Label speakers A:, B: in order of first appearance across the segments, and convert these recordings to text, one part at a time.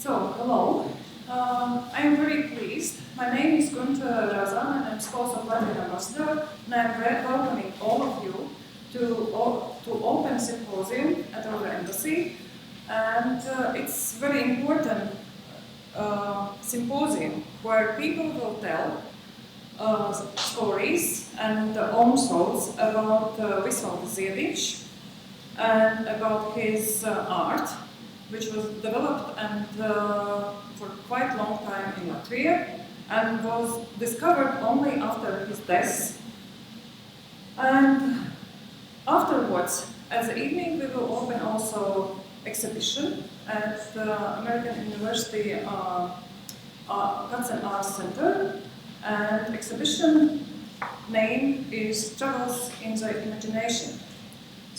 A: Hello. I'm very pleased. My name is Gunta, Razāne, and I'm spouse of Latvian ambassador, and I'm welcoming all of you to open Symposium at our embassy. And it's very important symposium where people will tell stories and own thoughts about Visvalds Ziediņš and about his art, which was developed and for quite a long time in Latvia and was discovered only after his death. And afterwards, at the evening, we will open also exhibition at the American University Arts and Arts Center, and exhibition name is Travels in the Imagination.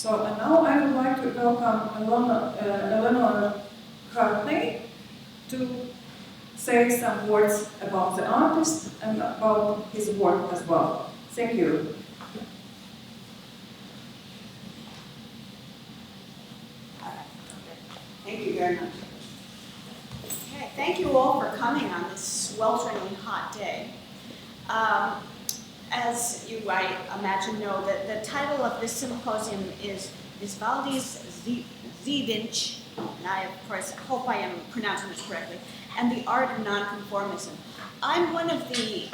A: And now I would like to welcome Eleanor Heartney to say some words about the artist and about his work as well. Thank you.
B: Thank you very much. Okay, thank you all for coming on this swelteringly hot day. As you, I imagine, know, the title of this symposium is Visvalds Ziediņš, and I, of course, hope I am pronouncing this correctly, and the Art of Nonconformism. I'm one of the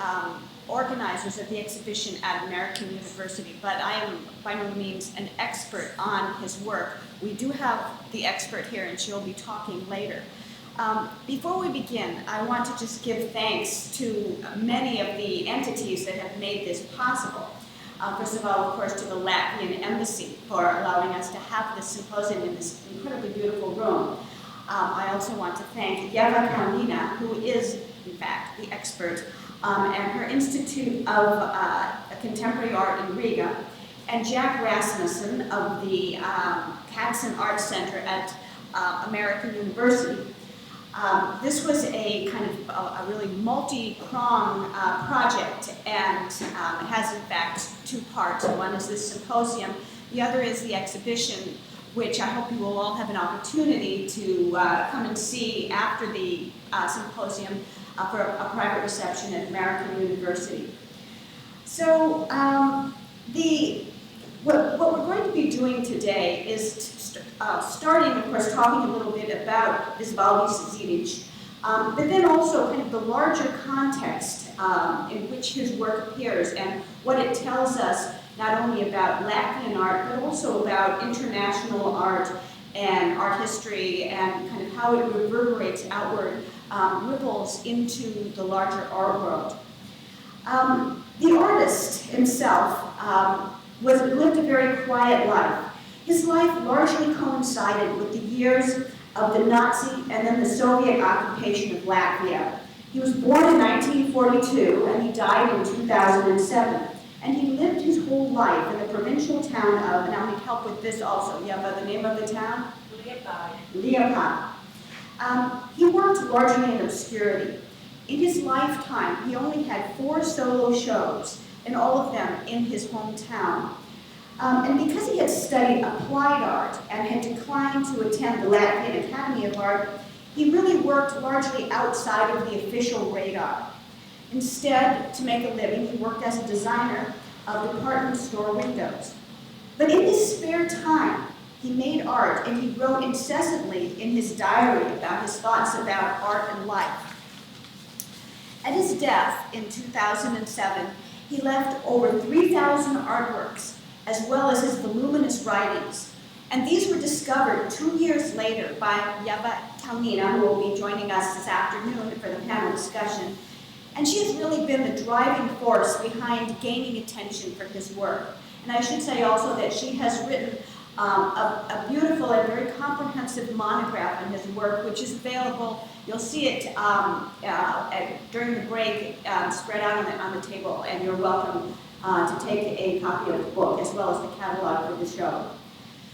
B: organizers of the exhibition at American University, but I am by no means an expert on his work. We do have the expert here, and she'll be talking later. Before we begin, I want to just give thanks to many of the entities that have made this possible. First of all, of course, to the Latvian Embassy for allowing us to have this symposium in this incredibly beautiful room. I also want to thank Ieva Kalnina, who is, in fact, the expert, and her Institute of Contemporary Art in Riga, and Jack Rasmussen of the Katzen Arts Center at American University. This was a kind of a really multi-pronged project, and it has in fact two parts. One is this symposium, the other is the exhibition, which I hope you will all have an opportunity to come and see after the symposium for a private reception at American University. So what we're going to be doing today is starting, of course, talking a little bit about Visvalds Ziediņš, but then also kind of the larger context in which his work appears and what it tells us not only about Latvian art, but also about international art and art history and kind of how it reverberates outward, ripples into the larger art world. The artist himself lived a very quiet life. His life largely coincided with the years of the Nazi and then the Soviet occupation of Latvia. He was born in 1942 and he died in 2007. And he lived his whole life in the provincial town of, and I need help with this also, Ieva, the name of the town? Liepāja. He worked largely in obscurity. In his lifetime, he only had 4 solo shows, and all of them in his hometown. And because he had studied applied art and had declined to attend the Latvian Academy of Art, he really worked largely outside of the official radar. Instead, to make a living, he worked as a designer of department store windows. But in his spare time, he made art and he wrote incessantly in his diary about his thoughts about art and life. At his death in 2007, he left over 3,000 artworks, as well as his voluminous writings. And these were discovered 2 years later by Ieva Kalnina, who will be joining us this afternoon for the panel discussion. And she has really been the driving force behind gaining attention for his work. And I should say also that she has written a beautiful and very comprehensive monograph on his work, which is available. You'll see it during the break, spread out on the table, and you're welcome to take a copy of the book as well as the catalog for the show.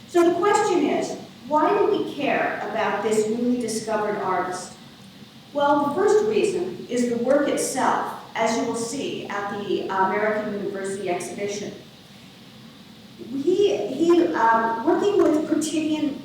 B: So the question is, why do we care about this newly discovered artist? Well, the first reason is the work itself, as you will see at the American University exhibition. Working with quotidian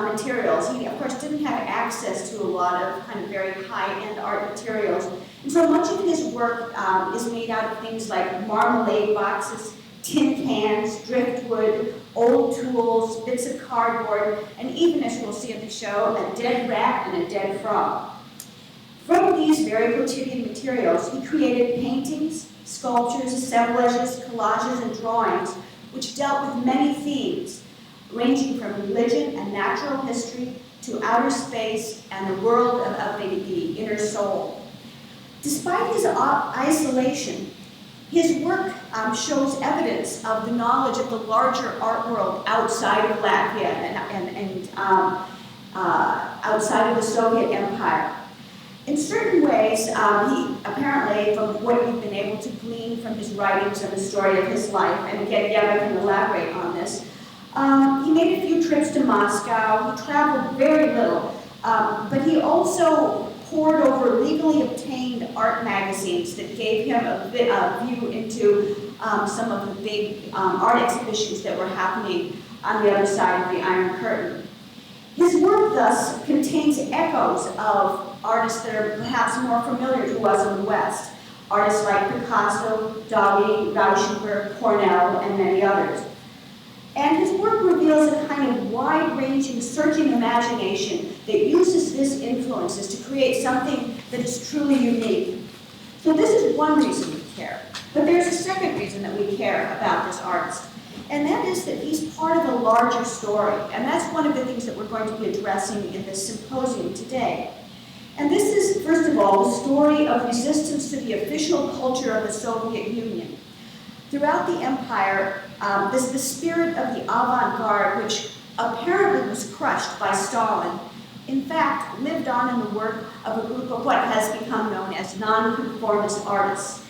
B: materials. He, of course, didn't have access to a lot of kind of very high-end art materials. And so much of his work is made out of things like marmalade boxes, tin cans, driftwood, old tools, bits of cardboard, and even, as we'll see in the show, a dead rat and a dead frog. From these very quotidian materials, he created paintings, sculptures, assemblages, collages, and drawings, which dealt with many themes, ranging from religion and natural history to outer space and the world of the inner soul. Despite his isolation, his work shows evidence of the knowledge of the larger art world outside of Latvia and outside of the Soviet Empire. In certain ways, he apparently, from what we've been able to glean from his writings and the story of his life, and again, Yeva can elaborate on this, he made a few trips to Moscow. He traveled very little, but he also pored over legally obtained art magazines that gave him a view into some of the big art exhibitions that were happening on the other side of the Iron Curtain. His work, thus, contains echoes of artists that are perhaps more familiar to us in the West, artists like Picasso, Dali, Rauschenberg, Cornell, and many others. And his work reveals a kind of wide-ranging, searching imagination that uses these influences to create something that is truly unique. So this is one reason we care. But there's a second reason that we care about this artist, and that is that he's part of a larger story. And that's one of the things that we're going to be addressing in this symposium today. And this is, first of all, the story of resistance to the official culture of the Soviet Union. Throughout the empire, the spirit of the avant-garde, which apparently was crushed by Stalin, in fact, lived on in the work of a group of what has become known as nonconformist artists.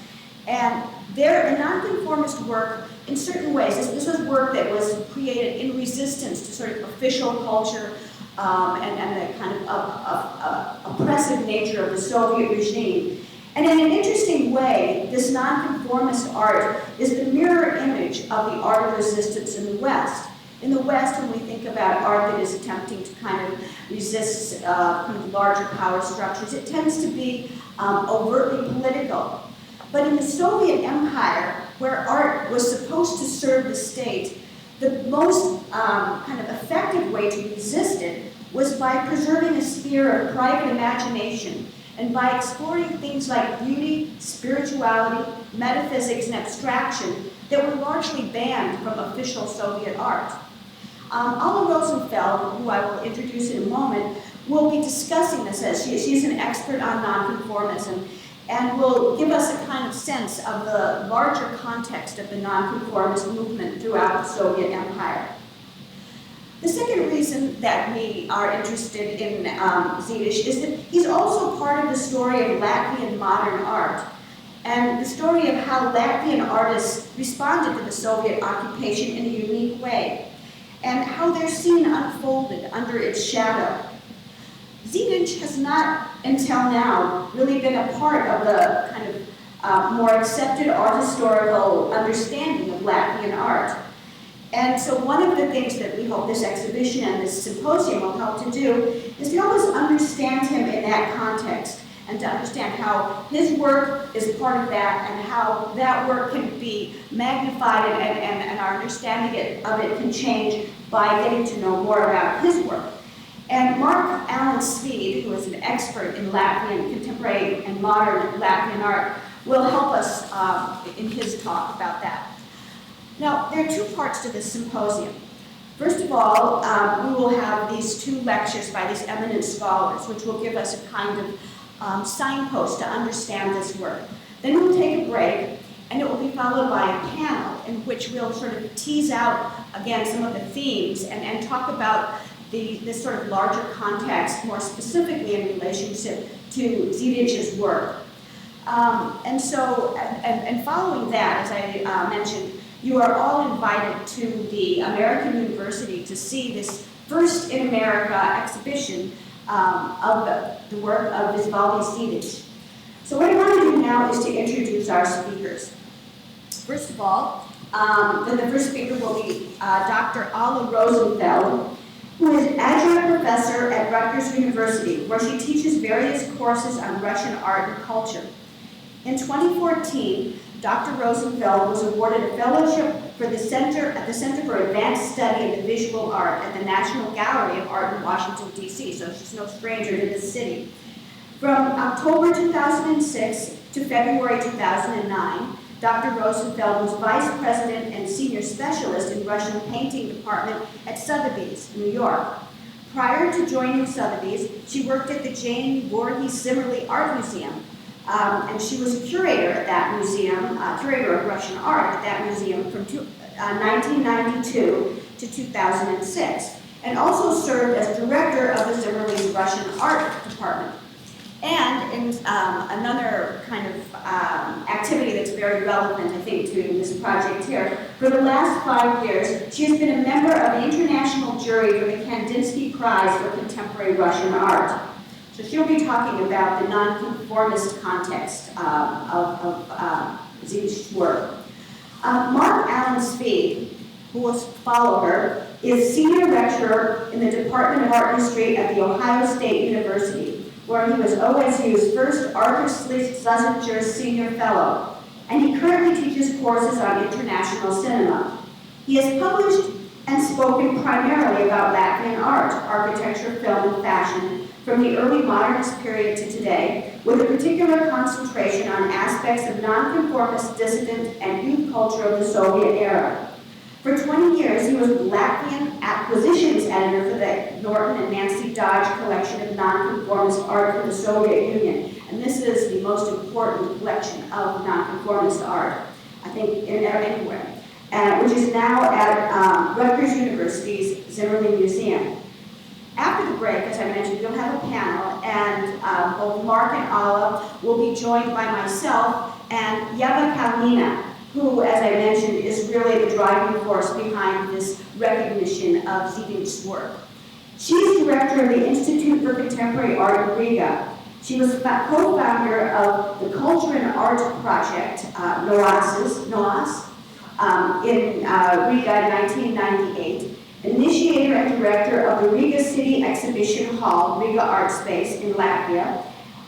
B: And their nonconformist work, in certain ways, this was work that was created in resistance to sort of official culture and the kind of oppressive nature of the Soviet regime. And in an interesting way, this nonconformist art is the mirror image of the art of resistance in the West. In the West, when we think about art that is attempting to kind of resist kind of larger power structures, it tends to be overtly political. But in the Soviet Empire, where art was supposed to serve the state, the most kind of effective way to resist it was by preserving a sphere of private imagination and by exploring things like beauty, spirituality, metaphysics, and abstraction that were largely banned from official Soviet art. Alla Rosenfeld, who I will introduce in a moment, will be discussing this as she's an expert on nonconformism and will give us a kind of sense of the larger context of the nonconformist movement throughout the Soviet Empire. The second reason that we are interested in Zidić is that he's also part of the story of Latvian modern art and the story of how Latvian artists responded to the Soviet occupation in a unique way and how their scene unfolded under its shadow. Zidić has not, until now, really been a part of the kind of more accepted art historical understanding of Latvian art. And so one of the things that we hope this exhibition and this symposium will help to do is to help us understand him in that context and to understand how his work is part of that and how that work can be magnified and our understanding of it can change by getting to know more about his work. And Mark Allen Swede, who is an expert in Latvian contemporary and modern Latvian art, will help us in his talk about that. Now, there are two parts to this symposium. First of all, we will have these two lectures by these eminent scholars, which will give us a kind of signpost to understand this work. Then we'll take a break, and it will be followed by a panel in which we'll sort of tease out, again, some of the themes and talk about this sort of larger context, more specifically in relationship to Zidić's work. And following that, as I mentioned, you are all invited to the American University to see this first in America exhibition of the work of Visvaldi Zidić. So what I want to do now is to introduce our speakers. First of all, the first speaker will be Dr. Alla Rosenfeld. who is adjunct professor at Rutgers University, where she teaches various courses on Russian art and culture. In 2014, Dr. Rosenfeld was awarded a fellowship for the Center for Advanced Study of the Visual Art at the National Gallery of Art in Washington, D.C., so she's no stranger to this city. From October 2006 to February 2009, Dr. Rosenfeld was vice president and senior specialist in Russian painting department at Sotheby's, New York. Prior to joining Sotheby's, she worked at the Jane Voorhees Zimmerli Art Museum, and she was a curator at that museum, curator of Russian art at that museum from 1992 to 2006, and also served as director of the Zimmerli's Russian art department. And in another kind of activity that's very relevant, I think, to this project here, for the last 5 years, she has been a member of the international jury for the Kandinsky Prize for Contemporary Russian Art. So she'll be talking about the nonconformist context of Ziewicz's work. Mark Allen Speed, who will follow her, is senior lecturer in the Department of Art History at The Ohio State University, where he was OSU's first Arthur Schlesinger Senior Fellow, and he currently teaches courses on international cinema. He has published and spoken primarily about Latvian art, architecture, film, and fashion, from the early modernist period to today, with a particular concentration on aspects of nonconformist, dissident, and youth culture of the Soviet era. For 20 years, he was Latvian acquisitions editor for the Norton and Nancy Dodge collection of nonconformist art for the Soviet Union. And this is the most important collection of nonconformist art, I think, anywhere, which is now at Rutgers University's Zimmerli Museum. After the break, as I mentioned, we'll have a panel, and both Mark and Alla will be joined by myself and Yeva Kalnina, who, as I mentioned, is really the driving force behind this recognition of Ziewicz's work. She's director of the Institute for Contemporary Art in Riga. She was co-founder of the Culture and Art Project, NOAS, in Riga in 1998, initiator and director of the Riga City Exhibition Hall, Riga Art Space in Latvia,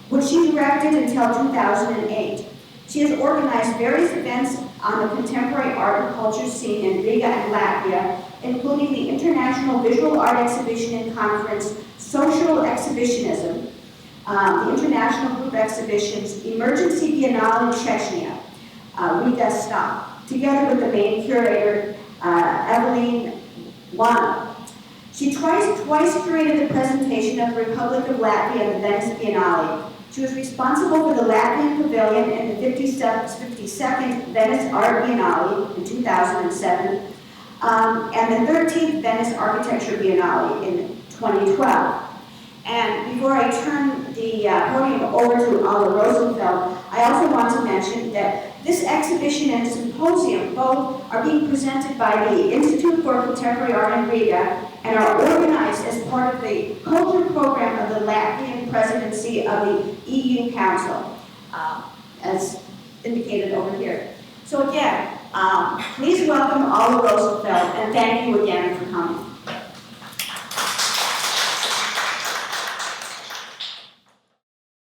B: which she directed until 2008. She has organized various events on the contemporary art and culture scene in Riga and Latvia, including the International Visual Art Exhibition and Conference, Social Exhibitionism, the International Group Exhibitions, Emergency Biennale in Chechnya, Riga Stop, together with the main curator, Evelyn Wana. She twice curated the presentation of the Republic of Latvia at the Venice Biennale. She was responsible for the Latvian Pavilion in the 52nd Venice Art Biennale in 2007, and the 13th Venice Architecture Biennale in 2012. And before I turn the podium over to Alla Rosenfeld, I also want to mention that this exhibition and symposium both are being presented by the Institute for Contemporary Art in Riga and are organized as part of the culture program of the Latvian presidency of the EU Council, as indicated over here. So again, please welcome Alla Rosenfeld, and thank you again for coming.